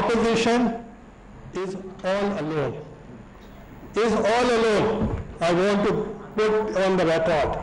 opposition is all alone. Is all alone. I want to put on the record.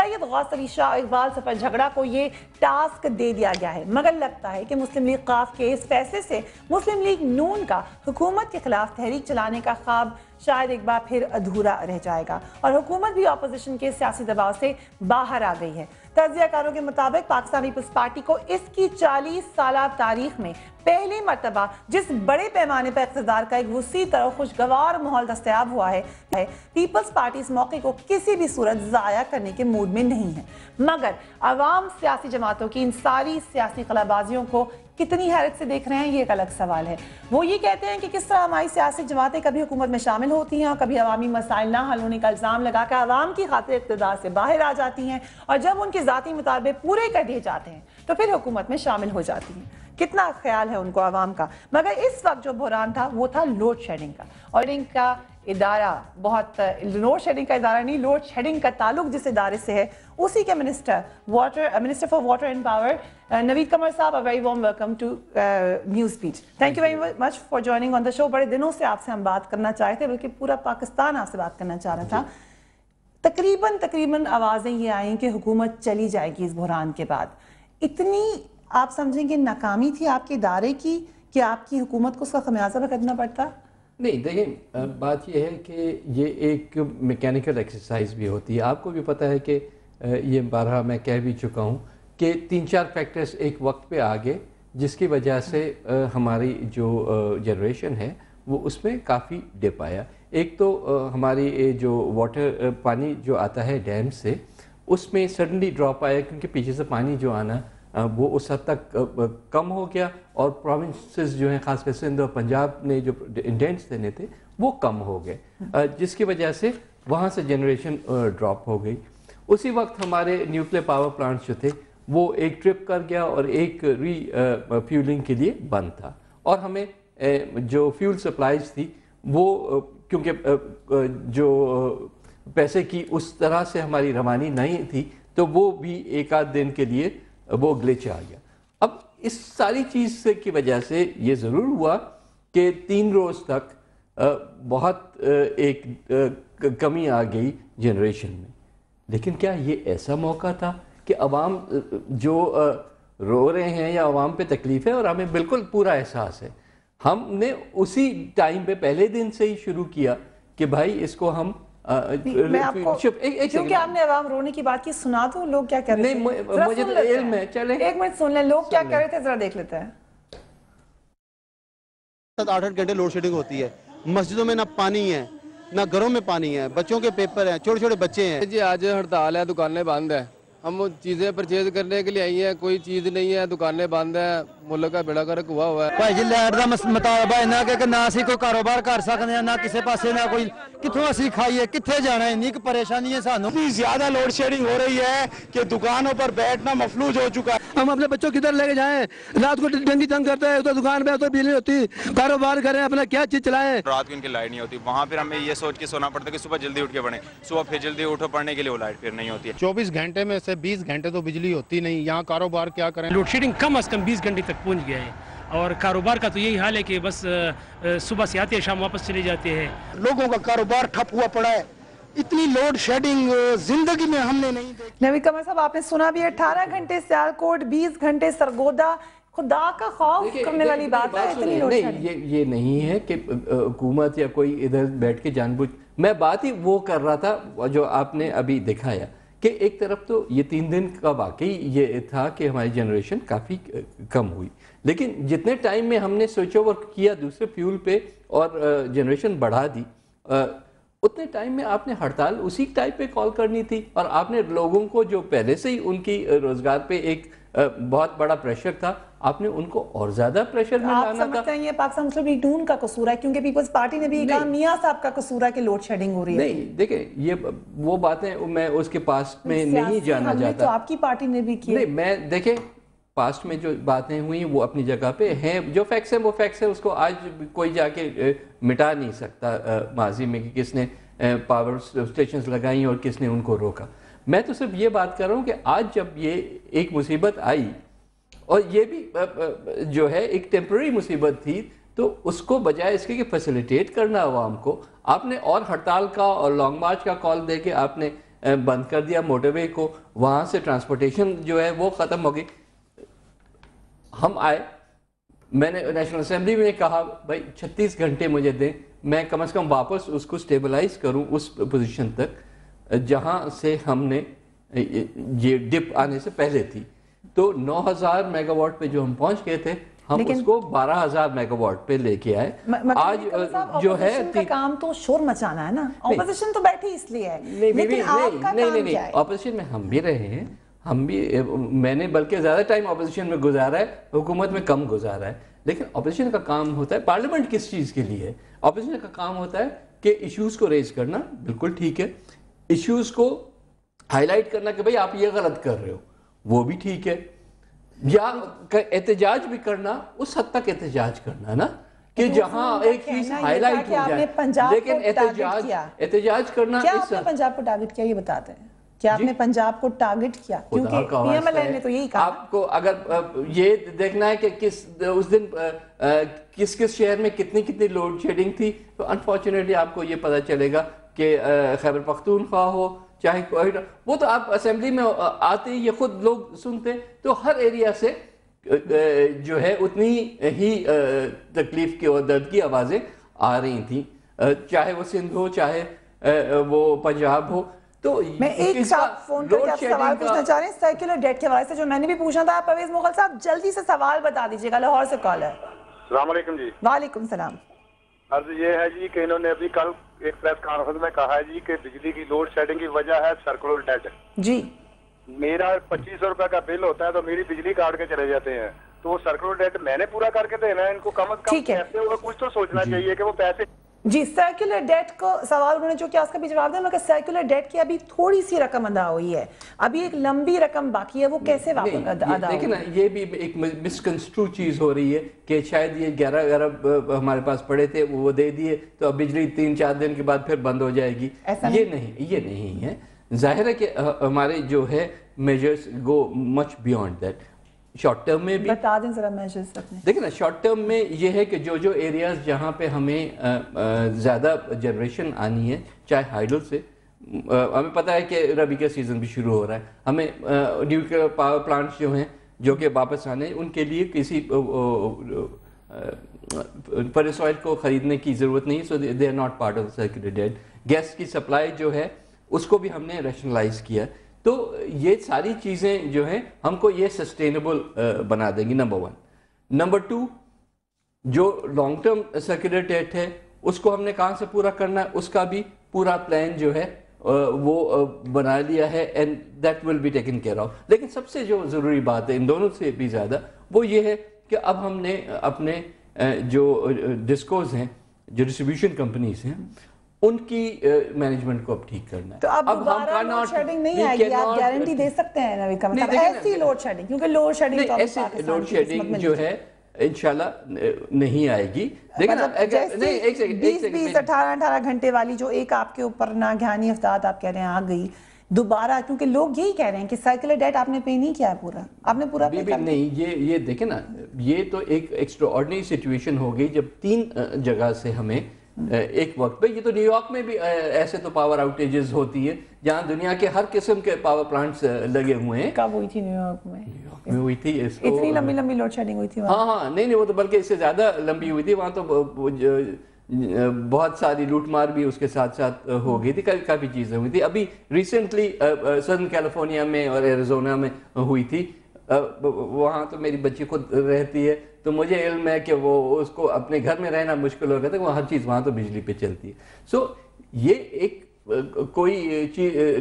سید غوث علی شاہ اقبال سفر جھگڑا کو یہ task دے دیا گیا ہے، مگر لگتا ہے کہ مسلم لیگ قاف کے اس فیصلے سے مسلم لیگ نون کا حکومت کے خلاف تحریک چلانے کا خواب شاید ایک بار پھر ادھورا رہ جائے گا، اور حکومت بھی اپوزیشن کے سیاسی دباؤ سے باہر آ گئی ہے۔ تجزیہ کاروں کے مطابق پاکستان پیپلز پارٹی کو اس کی 40 سالہ تاریخ میں پہلی مرتبہ جس بڑے پیمانے پر اقتدار کا ایک وسیع تر و خوشگوار ماحول دستیاب ہوا ہے، پیپلز پارٹی اس موقع کو کسی بھی صورت ضائع کرنے کے موڈ میں نہیں ہے، مگر عوام سیاسی جماعتوں کی ان ساری سیاسی خلا بازیوں کو کتنی حیرت سے دیکھ رہے ہیں، یہ ایک الگ سوال ہے۔ وہ یہ کہتے ہیں کہ کس طرح ہماری سیاسی جماعتیں کبھی حکومت میں شامل ہوتی ہیں اور کبھی عوامی مسائل نہ حل ہونے کا الزام لگا کر عوام کی خاطر اقتدار سے باہر آ جاتی ہیں، اور جب ان کے ذاتی مطالبے پورے کر دیے جاتے ہیں تو پھر حکومت میں شامل ہو جاتی ہیں۔ کتنا خیال ہے ان کو عوام کا۔ مگر اس وقت جو بحران تھا وہ تھا لوڈ شیڈنگ کا، اور ان کا ادارہ بہت لوڈ شیڈنگ کا ادارہ نہیں، لوڈ شیڈنگ کا تعلق جس ادارے سے ہے اسی کے minister for water and power Naveed Qamar صاحب، a very warm welcome to news beat. Thank you very much for joining on the show. بڑے دنوں سے آپ سے ہم بات کرنا چاہے تھے، بلکہ پورا پاکستان آپ سے بات کرنا چاہ رہا تھا۔ تقریباً آوازیں یہ آئیں کہ حکومت چلی جائے گی اس بحران کے بعد۔ اتنی آپ سمجھیں کہ ناکامی تھی آپ کے ادارے کی کہ آپ کی حکومت کو اس کا خمیازہ بھگتنا پڑتا؟ نہیں، دیکھیں بات یہ ہے کہ یہ ایک میکینیکل ایکسرسائز بھی ہوتی ہے۔ آپ کو بھی پتہ ہے کہ یہ بارہا میں کہہ بھی چکا ہوں کہ 3-4 فیکٹرز ایک وقت پہ آگے، جس کی وجہ سے ہماری جو جنریشن ہے وہ اس میں کافی ڈپ آیا۔ ایک تو ہماری جو واٹر پانی جو آتا ہے ڈیم سے، اس میں سڈنلی ڈراپ آیا، کیونکہ پیچھے سے پانی جو آنا وہ اس حد تک کم ہو گیا، اور پروونسز جو ہیں خاص کر سندھ اور پنجاب نے جو انڈینٹس دینے تھے وہ کم ہو گئے، جس کی وجہ سے وہاں سے جنریشن ڈراپ ہو گئی۔ اسی وقت ہمارے نیوکلیر پاور پلانٹس جو تھے وہ ایک ٹرپ کر گیا اور ایک ری فیولنگ کے لیے بند تھا، اور ہمیں جو فیول سپلائیز تھی وہ کیونکہ جو پیسے کی اس طرح سے ہماری روانی نہیں تھی، تو وہ بھی ایک آدھ دن کے لیے وہ گلچ آ گیا۔ اب اس ساری چیز کی وجہ سے یہ ضرور ہوا کہ 3 روز تک بہت ایک کمی آ گئی جنریشن میں، لیکن کیا یہ ایسا موقع تھا کہ عوام جو رو رہے ہیں یا عوام پہ تکلیف ہے، اور ہمیں بالکل پورا احساس ہے، ہم نے اسی ٹائم پہ پہلے دن سے ہی شروع کیا کہ بھائی اس کو ہم میں آپ کو کیونکہ آپ نے عوام رونے کی بات کی، سنا دو لوگ کیا کہہ رہے تھے۔ نہیں، مجھے تو علم ہے، چلیں ایک منٹ سن لیں لوگ کیا کہہ رہے تھے، ذرا دیکھ لیتے ہیں۔ 7-8 گھنٹے لوڈ شیڈنگ ہوتی ہے، مسجدوں میں نہ پانی ہے نہ گھروں میں پانی ہے، بچوں کے پیپر ہیں، چھوٹے چھوٹے بچے ہیں۔ جی آج ہڑتال ہے، دکانیں بند ہیں، ہم چیزیں پرچیز کرنے کے لیے آئی ہیں، کوئی چیز نہیں ہے، دکانیں بند ہیں، ملک کا بیڑا گرک ہوا ہے۔ بھائی جی لائٹ دا مطالبہ ہے کہ نہ اسی کوئی کاروبار کر سکتے ہیں، نہ کسی پاسے نہ کوئی، کتوں اسی کھائیے، کتنے جانا ہے، اتنی پریشانی ہے سانوں۔ اتنی زیادہ لوڈ شیڈنگ ہو رہی ہے کہ دکانوں پر بیٹھنا مفلوج ہو چکا ہے۔ ہم اپنے بچوں کدھر لے کے جائیں، رات کو ڈنگی تنگ کرتے ہیں، تو دکان پہ تو بجلی ہوتی، کاروبار کریں، اپنا کیا چیز چلائیں۔ رات کو ان کی لائٹ نہیں ہوتی، وہاں پھر ہمیں یہ سوچ کے سونا پڑتا ہے کہ صبح جلدی اٹھ کے پڑھیں، صبح پھر جلدی اٹھو پڑھنے کے لیے، وہ لائٹ پھر نہیں ہوتی ہے۔ 24 گھنٹے میں سے 20 گھنٹے تو بجلی ہوتی نہیں، یہاں کاروبار کیا کریں۔ لوڈ شیڈنگ کم از کم 20 گھنٹے تک پہنچ گیا ہے، اور کاروبار کا تو یہی حال ہے کہ بس صبح سے آتے ہیں شام واپس چلے جاتے ہیں۔ لوگوں کا کاروبار ٹھپ ہوا پڑا ہے، اتنی لوڈ شیڈنگ زندگی میں ہم نے نہیں دیکھی۔ نوید قمر صاحب آپ نے سنا بھی 18 گھنٹے سیالکوٹ، 20 گھنٹے سرگودا، خدا کا خوف کرنے والی بات ہے اتنی لوڈ شیڈنگ۔ یہ نہیں ہے کہ حکومت یا کوئی ادھر بیٹھ کے جان بوجھ، میں بات ہی وہ کر رہا تھا جو آپ نے ابھی دکھایا کہ ایک طرف تو یہ 3 دن کا واقعی یہ تھا کہ ہماری جنریشن کافی کم ہوئی، لیکن جتنے ٹائم میں ہم نے سوئچ اوور کیا دوسرے فیول پہ اور جنریشن بڑھا دی، اتنے ٹائم میں آپ نے ہڑتال اسی ٹائپ پہ کال کرنی تھی، اور آپ نے لوگوں کو جو پہلے سے ہی ان کی روزگار پہ ایک بہت بڑا پریشر تھا، آپ نے ان کو اور زیادہ پریشر میں لانا تھا۔ آپ سمجھتے ہیں یہ پاکستان مسلم لیگ نون کا قصور ہے، کیونکہ پیپلز پارٹی نے بھی کہا میاں صاحب کا قصور ہے کہ لوڈ شیڈنگ ہو رہی ہے؟ نہیں، دیکھیں یہ وہ باتیں میں اس کے پاسٹ میں نہیں جانا چاہتا۔ تو آپ کی پارٹی نے بھی کی۔ نہیں، میں دیکھیں پاسٹ میں جو باتیں ہوئی وہ اپنی جگہ پہ ہیں، جو فیکٹس ہیں وہ فیکٹس ہیں، اس کو آج کوئی جا کے مٹا نہیں سکتا ماضی میں کہ کس نے پاور اسٹیشنز لگائیں اور کس نے ان کو روکا۔ میں تو صرف یہ بات کر رہا ہوں کہ آج جب یہ ایک مصیبت آئی، اور یہ بھی جو ہے ایک ٹیمپرری مصیبت تھی، تو اس کو بجائے اس کے کہ فیسیلیٹیٹ کرنا عوام کو، آپ نے اور ہڑتال کا اور لانگ مارچ کا کال دے کے آپ نے بند کر دیا موٹر وے کو, وہاں سے ٹرانسپورٹیشن جو ہے وہ ختم ہو گئی. ہم آئے, میں نے نیشنل اسمبلی میں کہا بھائی 36 گھنٹے مجھے دیں, میں کم از کم واپس اس کو سٹیبلائز کروں اس پوزیشن تک جہاں سے ہم نے یہ ڈپ آنے سے پہلے تھی. تو 9000 میگا واٹ پہ جو ہم پہنچ گئے تھے, ہم اس کو 12000 میگا واٹ پہ لے کے آئے. آج جو ہے کام تو شور مچانا ہے نا, اپوزیشن تو بیٹھی اس لیے ہے, لیکن آپ کا کام کیا ہے؟ اپوزیشن میں ہم بھی رہے ہیں, ہم بھی, میں نے بلکہ زیادہ ٹائم اپوزیشن میں گزارا ہے, حکومت میں کم گزارا ہے. لیکن اپوزیشن کا کام ہوتا ہے, پارلیمنٹ کس چیز کے لیے ہے؟ اپوزیشن کا کام ہوتا ہے کہ ایشوز کو ریز کرنا, بالکل ٹھیک ہے, ایشوز کو ہائی لائٹ کرنا کہ بھئی آپ یہ غلط کر رہے ہو, وہ بھی ٹھیک ہے, یا احتجاج بھی کرنا, اس حد تک احتجاج کرنا نا کہ جہاں ایک چیز ہائی لائٹ ہو جائے. لیکن احتجاج کرنا, کیا آپ نے پنجاب کو ٹارگٹ کیا یہ بتاتے ہیں, کیا آپ نے پنجاب کو ٹارگٹ کیا؟ کیونکہ پی ایم ایل اے نے تو یہی کہا. آپ کو اگر یہ دیکھنا ہے کہ اس دن کس شہر میں کتنی لوڈ شیڈنگ تھی, تو انفارچونیٹلی آپ کو یہ پتہ چلے گا کہ خیبر پختونخوا ہو چاہے کوئی, وہ تو آپ اسمبلی میں آتے یہ خود لوگ سنتے, تو ہر ایریا سے جو ہے اتنی ہی تکلیف کی اور درد کی آوازیں آ رہی تھیں, چاہے وہ سندھ ہو چاہے وہ پنجاب ہو. تو میں ایک صاحب فون کر کے آپ سوال پوچھنا چاہ رہے ہیں سرکولر ڈیٹ کے حوالے سے, جو میں نے بھی پوچھنا تھا. پرویز مغل صاحب جلدی سے سوال بتا دیجیے گا, لاہور سے کال ہے. السلام علیکم جی. وعلیکم السلام. عرض یہ ہے جی کہ انہوں نے ابھی کل ایک پریس کانفرنس میں کہا ہے جی کہ بجلی کی لوڈ شیڈنگ کی وجہ ہے سرکولر ڈیٹ. جی میرا 2500 روپے کا بل ہوتا ہے تو میری بجلی کاٹ کے چلے جاتے ہیں, تو وہ سرکولر ڈیٹ میں نے پورا کر کے دینا ہے, ان کو کم از کم پیسے ہوگا کچھ تو سوچنا چاہیے کہ وہ پیسے. جی سرکولر ڈیٹ کو سوال انہوں نے جو کیا اس کا بھی جواب دیا, مگر سرکولر ڈیٹ کی ابھی تھوڑی سی رقم ادا ہوئی ہے, ابھی ایک لمبی رقم باقی ہے, وہ کیسے واپس ادا ہوگی؟ دیکھیں نا, یہ بھی ایک مسکنسٹرو چیز ہو رہی ہے کہ شاید یہ 11 ارب ہمارے پاس پڑے تھے وہ دے دیے تو اب بجلی 3-4 دن کے بعد پھر بند ہو جائے گی. یہ نہیں ہے. ظاہر ہے کہ ہمارے جو ہے measures go much beyond that. Short term میں بھی بتا دیں ذرا میجرز اپنے. دیکھیں نا, شارٹ ٹرم میں یہ ہے کہ جو ایریاز جہاں پہ ہمیں زیادہ جنریشن آنی ہے, چاہے ہائیڈل سے, ہمیں پتہ ہے کہ ربی کا سیزن بھی شروع ہو رہا ہے, ہمیں نیوکلیئر پاور پلانٹس جو ہیں جو کہ واپس آنے ہیں, ان کے لیے کسی فریش آئل کو خریدنے کی ضرورت نہیں, so they are not part of circular debt. Gas کی سپلائی جو ہے اس کو بھی ہم نے ریشنلائز کیا. تو یہ ساری چیزیں جو ہیں ہم کو یہ سسٹینیبل بنا دیں گی, نمبر 1. نمبر 2, جو لانگ ٹرم سرکولر ڈیٹ ہے اس کو ہم نے کہاں سے پورا کرنا ہے, اس کا بھی پورا پلان جو ہے وہ بنا لیا ہے, and that will be taken care of. لیکن سب سے جو ضروری بات ہے ان دونوں سے بھی زیادہ وہ یہ ہے کہ اب ہم نے اپنے جو ڈسکوز ہیں, جو ڈسٹریبیوشن کمپنیز ہیں, ان کی مینجمنٹ کو اب ٹھیک کرنا ہے. تو اب دوبارہ لوڈ شیڈنگ نہیں آئے گی, آپ گارنٹی دے سکتے ہیں نوید کا مطلب ایسی لوڈ شیڈنگ, کیونکہ لوڈ شیڈنگ تو ایسی لوڈ شیڈنگ جو ہے انشاءاللہ نہیں آئے گی. لیکن 20-18 گھنٹے والی جو ایک آپ کے اوپر ناگہانی افتاد آپ کہہ رہے ہیں آ گئی دوبارہ, کیونکہ لوگ یہی کہہ رہے ہیں کہ سرکولر ڈیٹ آپ نے پے نہیں کیا ہے پورا, آپ نے پورا پے کر نہیں. یہ دیکھیں نا, یہ تو ایک ایکسٹرا آرڈنری سچویشن ہو گئی جب 3 جگہ سے ہمیں ایک وقت پہ, یہ تو نیو یارک میں بھی ایسے تو پاور آؤٹیجز ہوتی ہے جہاں دنیا کے ہر قسم کے پاور پلانٹس لگے ہوئے ہیں. کب ہوئی تھی نیو یارک میں؟ ہوئی تھی, اتنی لمبی لوڈ شیڈنگ ہوئی تھی. ہاں نہیں, وہ تو بلکہ اس سے زیادہ لمبی ہوئی تھی. وہاں تو بہت ساری لوٹ مار بھی اس کے ساتھ ساتھ ہو گئی تھی, کافی چیزیں ہوئی تھی. ابھی ریسنٹلی سدرن کیلیفورنیا میں اور ایریزونا میں ہوئی تھی. وہاں تو میری بچی خود رہتی ہے, تو مجھے علم ہے کہ وہ اس کو اپنے گھر میں رہنا مشکل ہو گیا تھا, وہ ہر چیز وہاں تو بجلی پہ چلتی ہے. سو یہ ایک کوئی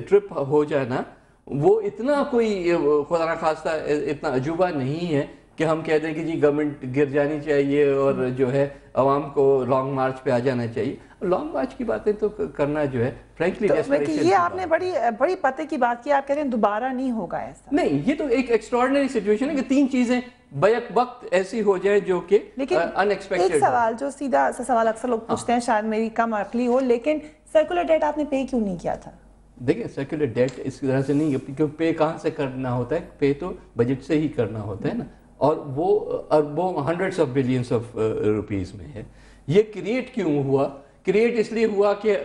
ٹرپ ہو جائے نا, وہ اتنا کوئی خدا نخواستہ اتنا عجوبہ نہیں ہے کہ ہم کہہ دیں کہ جی گورنمنٹ گر جانی چاہیے اور جو ہے عوام کو لانگ مارچ پہ آ جانا چاہیے. لانگ مارچ کی باتیں تو کرنا جو ہے فرینکلی یہ آپ نے بڑی پتے کی بات کی, آپ کہہ رہے ہیں دوبارہ نہیں ہوگا ایسا. نہیں, یہ تو ایک ایکسٹراڈنری سچویشن ہے کہ 3 چیزیں بیک وقت ایسی ہو جائے جو کہ ان ایکسپیکٹڈ. ایک سوال جو سیدھا سا سوال اکثر لوگ پوچھتے ہیں, شاید میری کم عقلی ہو, لیکن سرکولر ڈیٹ آپ نے پے کیوں نہیں کیا تھا؟ دیکھیں سرکولر ڈیٹ اس طرح سے نہیں, کیونکہ پے کہاں سے کرنا ہوتا ہے, پے تو بجٹ سے ہی کرنا ہوتا ہے نا, اور وہ اربوں hundreds of billions of rupees میں ہے. یہ کریٹ کیوں ہوا کریٹ اس لیے ہوا کہ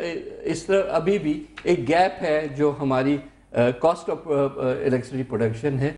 اس طرح ابھی بھی ایک گیپ ہے جو ہماری کاسٹ آف الیکٹرسٹی پروڈکشن ہے